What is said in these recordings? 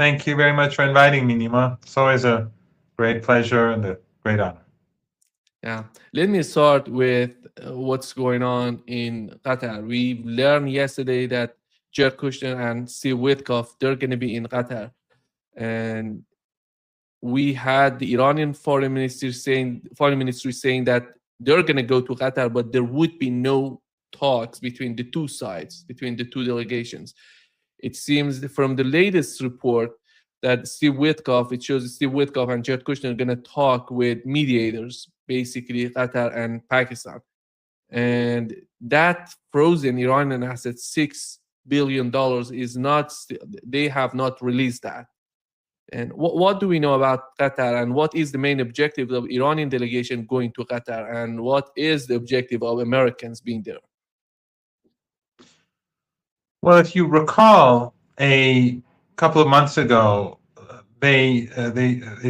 Thank you very much for inviting me, Nima. It's always a great pleasure and a great honor. Yeah, let me start with what's going on in Qatar. We learned yesterday that Jared Kushner and Steve Witkoff, they're going to be in Qatar. And we had the Iranian foreign ministry saying that they're going to go to Qatar, but there would be no talks between the two sides, between the two delegations. It seems from the latest report that it shows Steve Witkoff and Jared Kushner are going to talk with mediators, basically Qatar and Pakistan. And that frozen Iranian asset, $6 billion, is not, they have not released that. And what do we know about Qatar, and what is the main objective of Iranian delegation going to Qatar, and what is the objective of Americans being there? Well, if you recall, a couple of months ago, they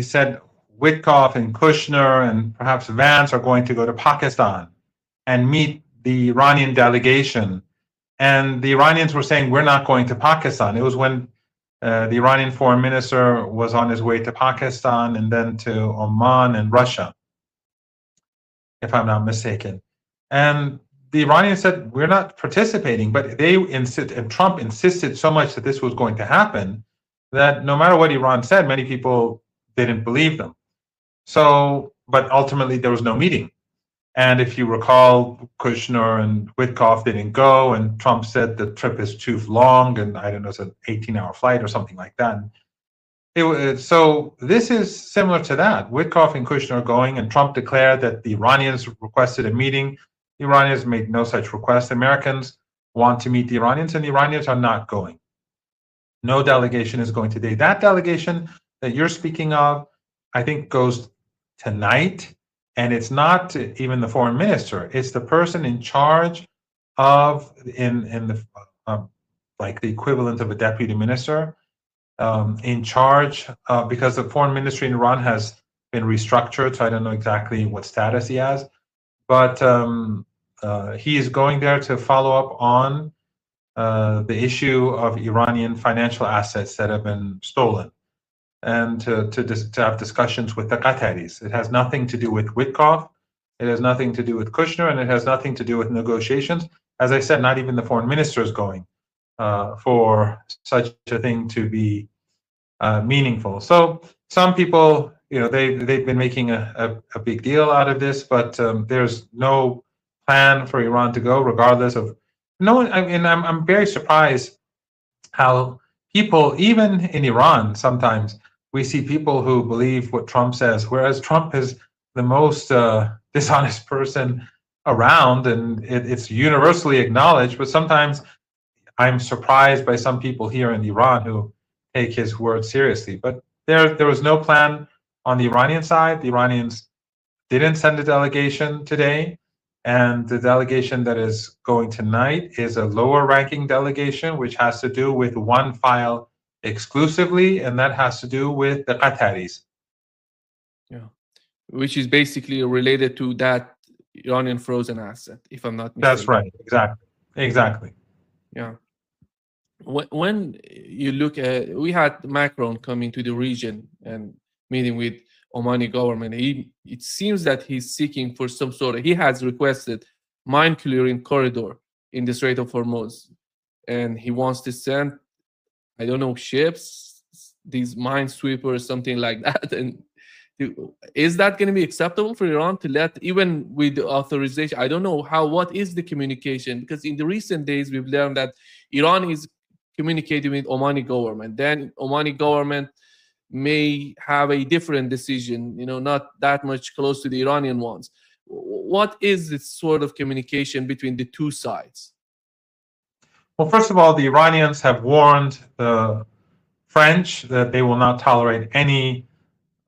said Witkoff and Kushner and perhaps Vance are going to go to Pakistan and meet the Iranian delegation. And the Iranians were saying, we're not going to Pakistan. It was when the Iranian foreign minister was on his way to Pakistan and then to Oman and Russia, if I'm not mistaken. And the Iranians said, we're not participating, but and Trump insisted so much that this was going to happen that no matter what Iran said, many people didn't believe them. So, but ultimately there was no meeting. And if you recall, Kushner and Witkoff didn't go, and Trump said the trip is too long, and I don't know, it's an 18-hour flight or something like that. So this is similar to that. Witkoff and Kushner are going, and Trump declared that the Iranians requested a meeting. The Iranians made no such request. Americans want to meet the Iranians, and the Iranians are not going. No delegation is going today. That delegation that you're speaking of, I think, goes tonight. And it's not even the foreign minister; it's the person in charge of like the equivalent of a deputy minister, in charge because the foreign ministry in Iran has been restructured. So I don't know exactly what status he has, but he is going there to follow up on the issue of Iranian financial assets that have been stolen, and to have discussions with the Qataris. It has nothing to do with Witkoff, it has nothing to do with Kushner, and it has nothing to do with negotiations. As I said, not even the foreign minister is going for such a thing to be meaningful. So some people, they've been making a big deal out of this, but there's no plan for Iran to go, regardless of no one. I mean, I'm very surprised how people, even in Iran, sometimes we see people who believe what Trump says, whereas Trump is the most dishonest person around, and it's universally acknowledged. But sometimes I'm surprised by some people here in Iran who take his word seriously. But there was no plan on the Iranian side. The Iranians didn't send a delegation today, and the delegation that is going tonight is a lower ranking delegation, which has to do with one file exclusively, and that has to do with the Qataris. Yeah, which is basically related to that Iranian frozen asset, if I'm not mistaken. That's right, exactly. Yeah. When you look at, we had Macron coming to the region and meeting with Omani government. It seems that he's seeking for some sort of, he has requested mine clearing corridor in the Strait of Hormuz, and he wants to send, I don't know, ships, these mine sweepers, something like that. And is that going to be acceptable for Iran to let, even with the authorization? I don't know what is the communication, because in the recent days we've learned that Iran is communicating with Omani government. Then Omani government may have a different decision, not that much close to the Iranian ones. What is the sort of communication between the two sides? Well, first of all, the Iranians have warned the French that they will not tolerate any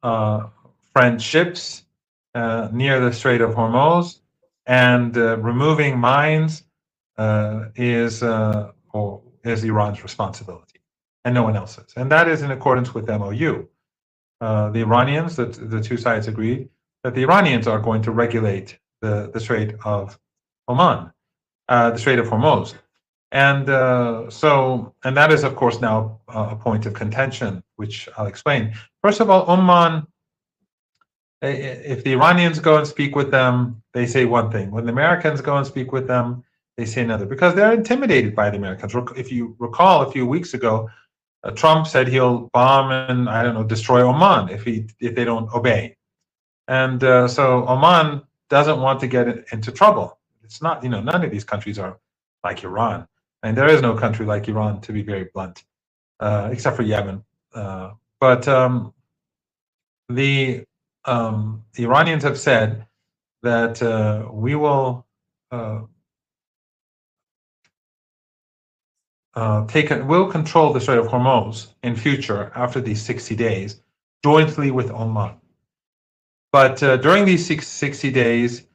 French ships near the Strait of Hormuz, and removing mines is Iran's responsibility, and no one else's. And that is in accordance with MOU. The Iranians, the two sides agreed that the Iranians are going to regulate the Strait of Oman, the Strait of Hormuz. And and that is, of course, now a point of contention, which I'll explain. First of all, Oman, if the Iranians go and speak with them, they say one thing. When the Americans go and speak with them, they say another, because they're intimidated by the Americans. If you recall, a few weeks ago, Trump said he'll bomb and, I don't know, destroy Oman if they don't obey. And so Oman doesn't want to get into trouble. It's not, none of these countries are like Iran. And there is no country like Iran, to be very blunt, except for Yemen. But the Iranians have said that we will we'll control the Strait of Hormuz in future after these 60 days, jointly with Oman. But during these 60 days,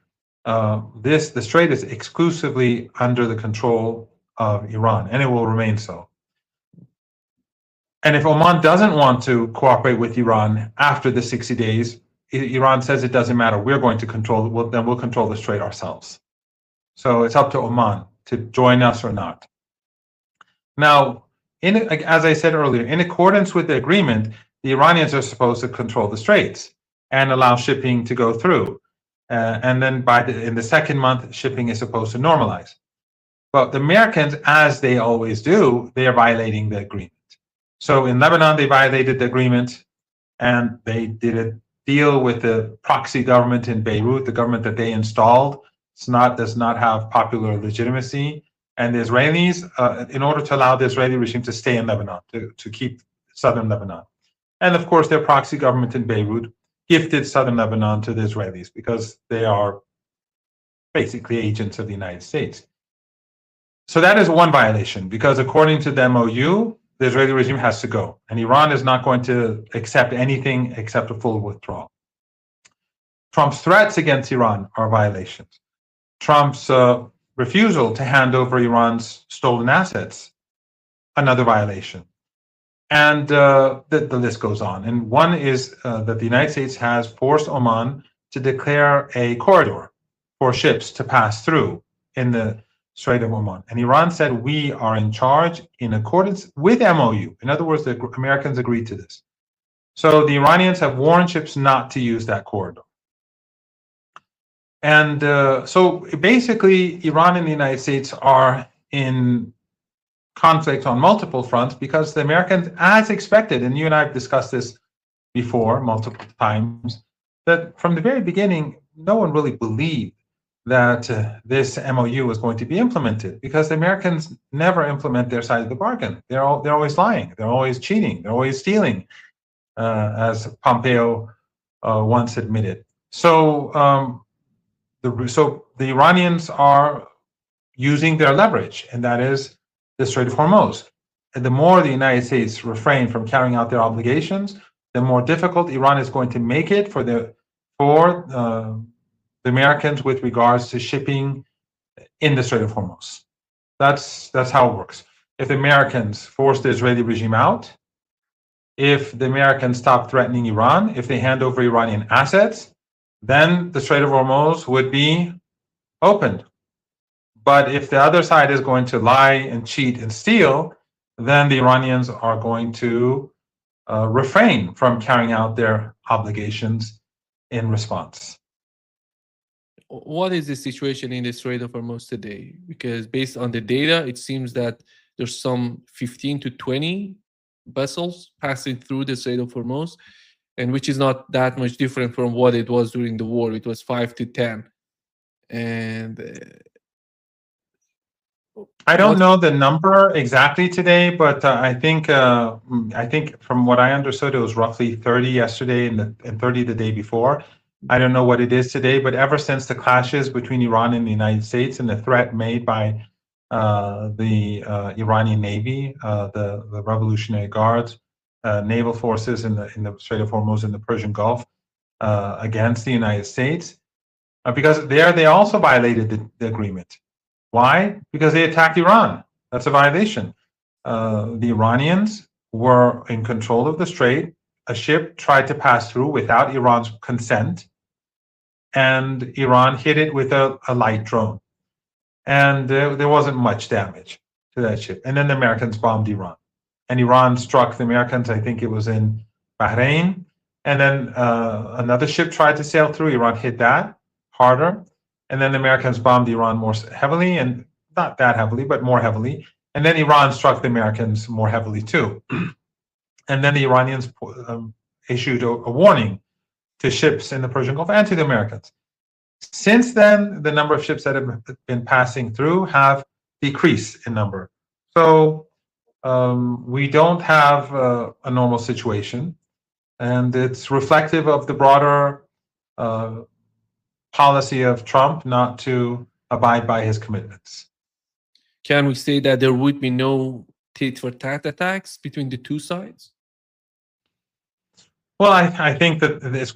the strait is exclusively under the control of Iran, and it will remain so. And if Oman doesn't want to cooperate with Iran after the 60 days, Iran says it doesn't matter. We're going to control. Then we'll control the strait ourselves. So it's up to Oman to join us or not. Now, as I said earlier, in accordance with the agreement, the Iranians are supposed to control the straits and allow shipping to go through. And then in the second month, shipping is supposed to normalize. But the Americans, as they always do, they are violating the agreement. So in Lebanon, they violated the agreement, and they did a deal with the proxy government in Beirut, the government that they installed. Does not have popular legitimacy. And the Israelis, in order to allow the Israeli regime to stay in Lebanon, to keep southern Lebanon. And of course, their proxy government in Beirut gifted southern Lebanon to the Israelis because they are basically agents of the United States. So that is one violation, because according to the MOU, the Israeli regime has to go, and Iran is not going to accept anything except a full withdrawal. Trump's threats against Iran are violations. Trump's refusal to hand over Iran's stolen assets, another violation. And the list goes on. And one is that the United States has forced Oman to declare a corridor for ships to pass through in the Strait of Oman. And Iran said, we are in charge in accordance with MOU. In other words, the Americans agreed to this. So the Iranians have warned ships not to use that corridor. And so basically, Iran and the United States are in conflict on multiple fronts because the Americans, as expected, and you and I have discussed this before multiple times, that from the very beginning, no one really believed that this MOU was going to be implemented, because the Americans never implement their side of the bargain. They're always lying. They're always cheating. They're always stealing, as Pompeo once admitted. So the Iranians are using their leverage, and that is the Strait of Hormuz. And the more the United States refrain from carrying out their obligations, the more difficult Iran is going to make it for the Americans with regards to shipping in the Strait of Hormuz. That's how it works. If the Americans force the Israeli regime out, if the Americans stop threatening Iran, if they hand over Iranian assets, then the Strait of Hormuz would be opened. But if the other side is going to lie and cheat and steal, then the Iranians are going to refrain from carrying out their obligations in response. What is the situation in the Strait of Hormuz today? Because based on the data, it seems that there's some 15 to 20 vessels passing through the Strait of Hormuz, and which is not that much different from what it was during the war. It was 5 to 10. And I don't know the number exactly today, but I think from what I understood, it was roughly 30 yesterday and 30 the day before. I don't know what it is today, but ever since the clashes between Iran and the United States and the threat made by the Iranian Navy, the Revolutionary Guards, naval forces in the Strait of Hormuz and the Persian Gulf against the United States, because there they also violated the agreement. Why? Because they attacked Iran. That's a violation. The Iranians were in control of the strait. A ship tried to pass through without Iran's consent, and Iran hit it with a light drone. And there wasn't much damage to that ship. And then the Americans bombed Iran. And Iran struck the Americans, I think it was in Bahrain. And then another ship tried to sail through. Iran hit that harder. And then the Americans bombed Iran more heavily, and not that heavily, but more heavily. And then Iran struck the Americans more heavily too. And then the Iranians issued a warning to ships in the Persian Gulf and to the Americans. Since then, the number of ships that have been passing through have decreased in number. So we don't have a normal situation, and it's reflective of the broader policy of Trump not to abide by his commitments. Can we say that there would be no tit-for-tat attacks between the two sides? Well, I think that this,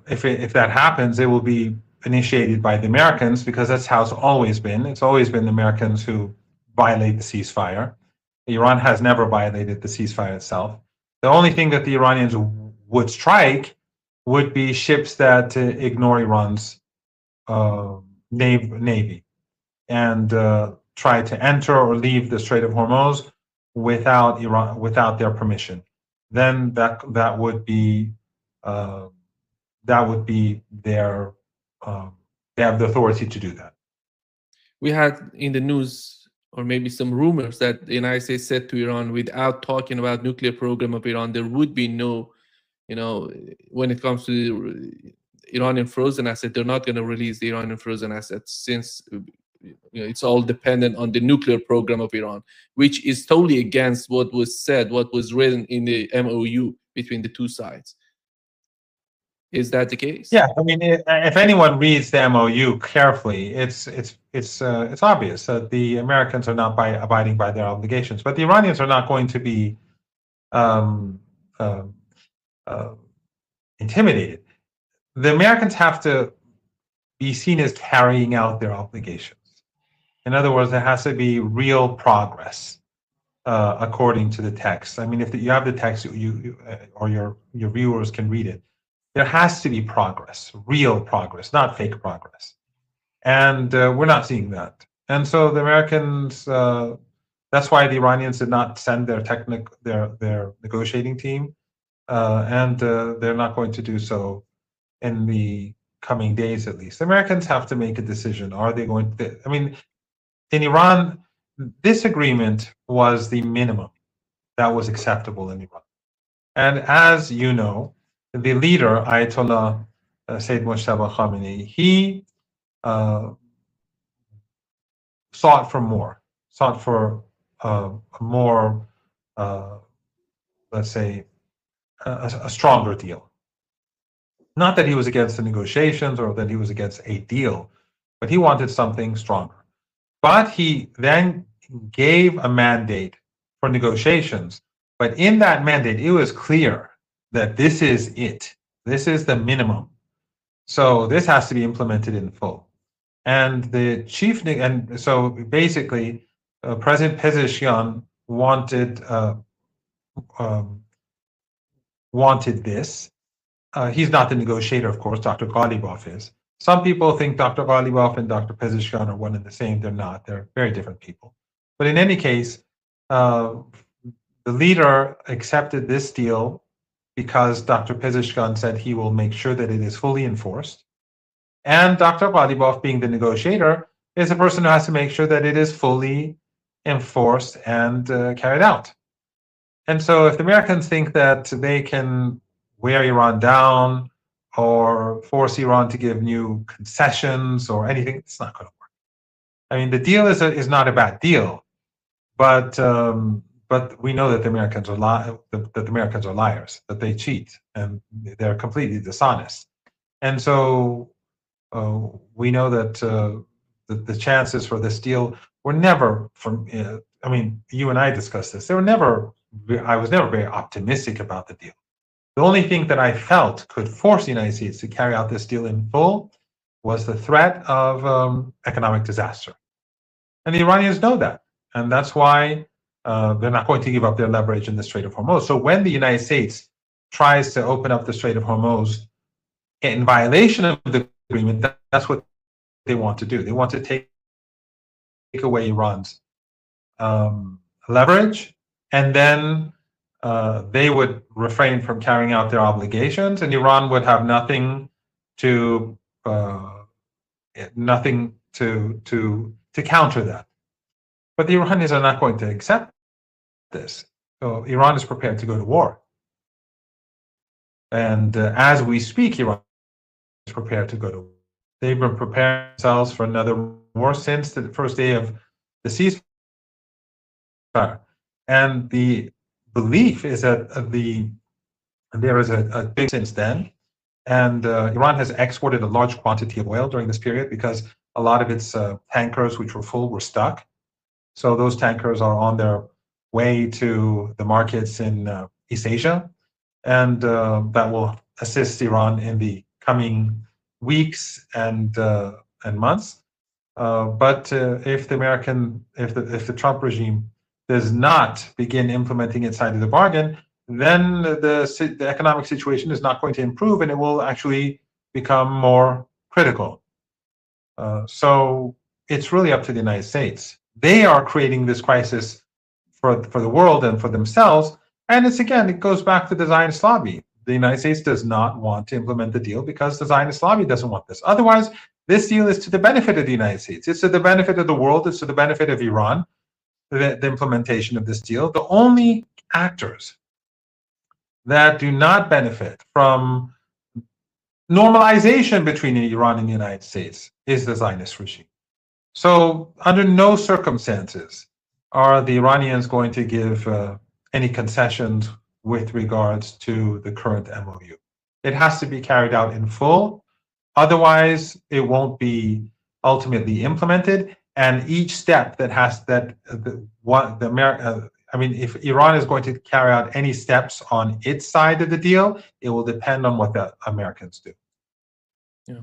if that happens, it will be initiated by the Americans, because that's how it's always been. It's always been the Americans who violate the ceasefire. Iran has never violated the ceasefire itself. The only thing that the Iranians would strike would be ships that ignore Iran's navy and try to enter or leave the Strait of Hormuz without their permission. Then that would be their they have the authority to do that. We had in the news, or maybe some rumors, that the United States said to Iran, without talking about nuclear program of Iran, there would be no, when it comes to the Iranian frozen asset, they're not going to release the Iranian frozen assets, since it's all dependent on the nuclear program of Iran, which is totally against what was said, what was written in the MOU between the two sides. Is that the case? Yeah, I mean, if anyone reads the MOU carefully, it's obvious that the Americans are not abiding by their obligations, but the Iranians are not going to be intimidated. The Americans have to be seen as carrying out their obligations. In other words, there has to be real progress according to the text. I mean, if you have the text, or your viewers can read it. There has to be progress, real progress, not fake progress. And we're not seeing that. And so the Americans, that's why the Iranians did not send their negotiating team, and they're not going to do so in the coming days, at least. The Americans have to make a decision. Are they going to, I mean, in Iran, this agreement was the minimum that was acceptable in Iran. And as you know, the leader, Ayatollah Seyed Mohammad Marandi, he sought for more, a more, let's say, a stronger deal. Not that he was against the negotiations or that he was against a deal, but he wanted something stronger. But he then gave a mandate for negotiations. But in that mandate, it was clear that this is it. This is the minimum. So this has to be implemented in full. And the chief, and so basically, President Pezeshkian wanted this. He's not the negotiator, of course. Dr. Ghalibaf is. Some people think Dr. Ghalibaf and Dr. Pezeshkian are one and the same. They're not. They're very different people. But in any case, the leader accepted this deal because Dr. Pezeshkian said he will make sure that it is fully enforced. And Dr. Ghalibaf, being the negotiator, is the person who has to make sure that it is fully enforced and carried out. And so if the Americans think that they can wear Iran down or force Iran to give new concessions or anything, it's not going to work. I mean, the deal is not a bad deal, but we know that the Americans are liars, that they cheat, and they're completely dishonest. And so we know that the chances for this deal were never, I mean, you and I discussed this. I was never very optimistic about the deal. The only thing that I felt could force the United States to carry out this deal in full was the threat of economic disaster. And the Iranians know that. And that's why they're not going to give up their leverage in the Strait of Hormuz. So when the United States tries to open up the Strait of Hormuz in violation of the agreement, that's what they want to do. They want to take away Iran's leverage, and then they would refrain from carrying out their obligations, and Iran would have nothing to counter that. But the Iranians are not going to accept this. So Iran is prepared to go to war. And as we speak, Iran is prepared to go to war. They've been preparing themselves for another war since the first day of the ceasefire. And the belief is that there is a big since then. And Iran has exported a large quantity of oil during this period because a lot of its tankers, which were full, were stuck. So those tankers are on their way to the markets in East Asia, and that will assist Iran in the coming weeks and months. But if the Trump regime does not begin implementing its side of the bargain, then the economic situation is not going to improve, and it will actually become more critical. So it's really up to the United States. They are creating this crisis for the world and for themselves. And it goes back to the Zionist lobby. The United States does not want to implement the deal because the Zionist lobby doesn't want this. Otherwise, this deal is to the benefit of the United States. It's to the benefit of the world. It's to the benefit of Iran, the implementation of this deal. The only actors that do not benefit from normalization between Iran and the United States is the Zionist regime. So under no circumstances are the Iranians going to give any concessions with regards to the current MOU. It has to be carried out in full. Otherwise, it won't be ultimately implemented. And each step that has if Iran is going to carry out any steps on its side of the deal, it will depend on what the Americans do. Yeah.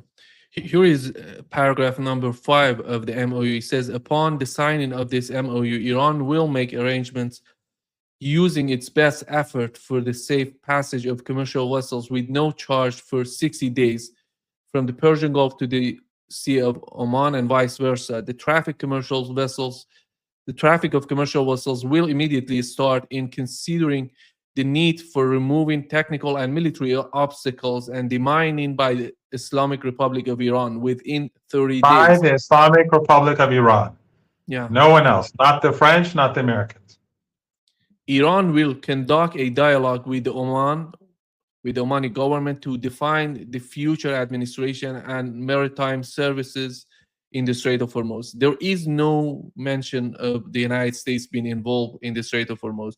Here is paragraph number 5 of the MOU. It says, upon the signing of this MOU, Iran will make arrangements using its best effort for the safe passage of commercial vessels with no charge for 60 days from the Persian Gulf to the Sea of Oman and vice versa. The traffic of commercial vessels will immediately start in considering the need for removing technical and military obstacles and demining by the Islamic Republic of Iran within 30 days. By the Islamic Republic of Iran. Yeah. No one else. Not the French, not the Americans. Iran will conduct a dialogue with the Omani government to define the future administration and maritime services in the Strait of Hormuz. There is no mention of the United States being involved in the Strait of Hormuz.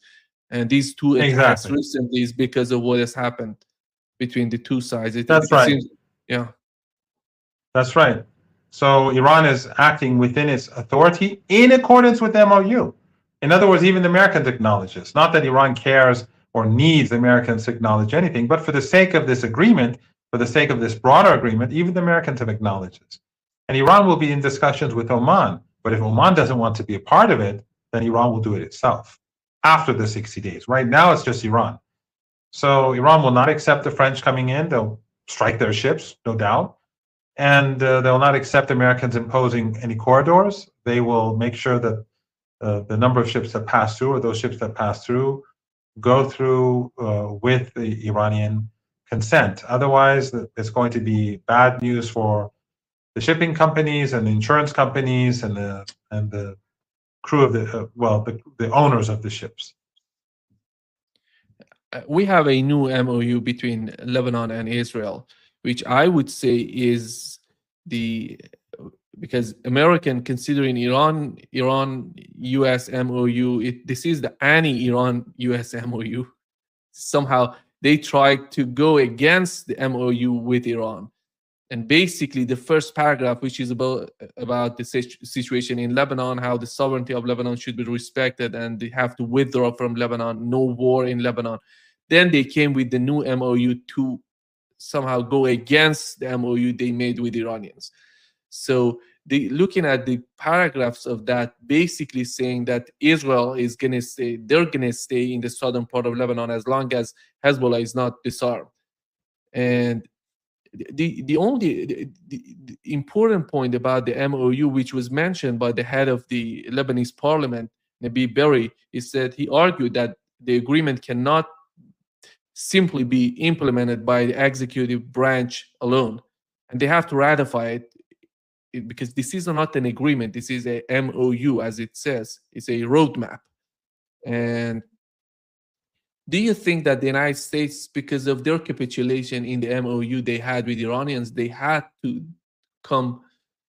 And these two attacks recently is because of what has happened between the two sides. That's right. Yeah. That's right. So Iran is acting within its authority in accordance with the MOU. In other words, even the Americans acknowledge this. Not that Iran cares or needs the Americans to acknowledge anything, but for the sake of this agreement, for the sake of this broader agreement, even the Americans have acknowledged this. And Iran will be in discussions with Oman. But if Oman doesn't want to be a part of it, then Iran will do it itself after the 60 days. Right now, it's just Iran. So Iran will not accept the French coming in. They'll strike their ships, no doubt. And they'll not accept Americans imposing any corridors. They will make sure that the number of ships that pass through, or those ships that pass through, go through with the Iranian consent. Otherwise, it's going to be bad news for the shipping companies and the insurance companies and the crew of the owners of the ships. We have a new MOU between Lebanon and Israel, which I would say is because American considering Iran US MOU, this is the anti-Iran US MOU. Somehow they tried to go against the MOU with Iran. And basically the first paragraph, which is about the situation in Lebanon, how the sovereignty of Lebanon should be respected and they have to withdraw from Lebanon, no war in Lebanon. Then they came with the new MOU to somehow go against the MOU they made with Iranians. So looking at the paragraphs of that, basically saying that Israel is going to stay, they're going to stay in the southern part of Lebanon as long as Hezbollah is not disarmed. And the only important point about the MOU, which was mentioned by the head of the Lebanese parliament, Nabi Berri, he argued that the agreement cannot simply be implemented by the executive branch alone, and they have to ratify it because this is not an agreement. This is a MOU, as it says. It's a roadmap. And do you think that the United States, because of their capitulation in the MOU they had with Iranians, they had to come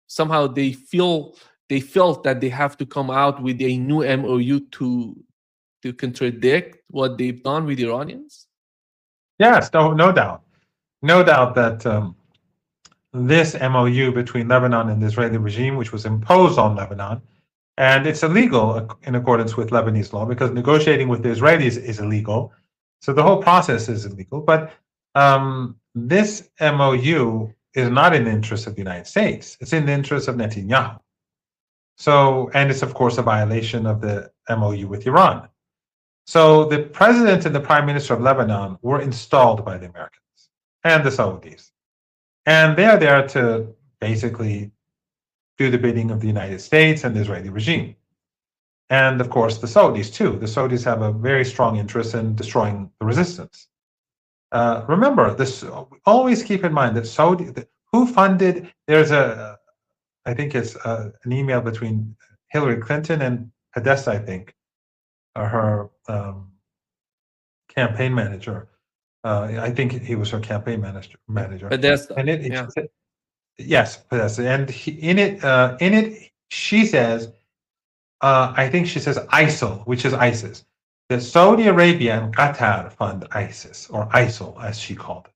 somehow? They felt that they have to come out with a new MOU to contradict what they've done with Iranians? Yes, no doubt. No doubt that this MOU between Lebanon and the Israeli regime, which was imposed on Lebanon, and it's illegal in accordance with Lebanese law because negotiating with the Israelis is illegal. So the whole process is illegal. But this MOU is not in the interest of the United States. It's in the interest of Netanyahu. So, and it's of course a violation of the MOU with Iran. So the president and the prime minister of Lebanon were installed by the Americans and the Saudis. And they are there to basically do the bidding of the United States and the Israeli regime. And of course, the Saudis too. The Saudis have a very strong interest in destroying the resistance. Remember, this. Always keep in mind that who funded, I think it's an email between Hillary Clinton and Podesta, I think, her campaign manager. I think he was her campaign manager. Podesta. And yes, Podesta. And in it, she says, I think she says ISIL, which is ISIS. That Saudi Arabia and Qatar fund ISIS, or ISIL, as she called it.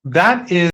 That is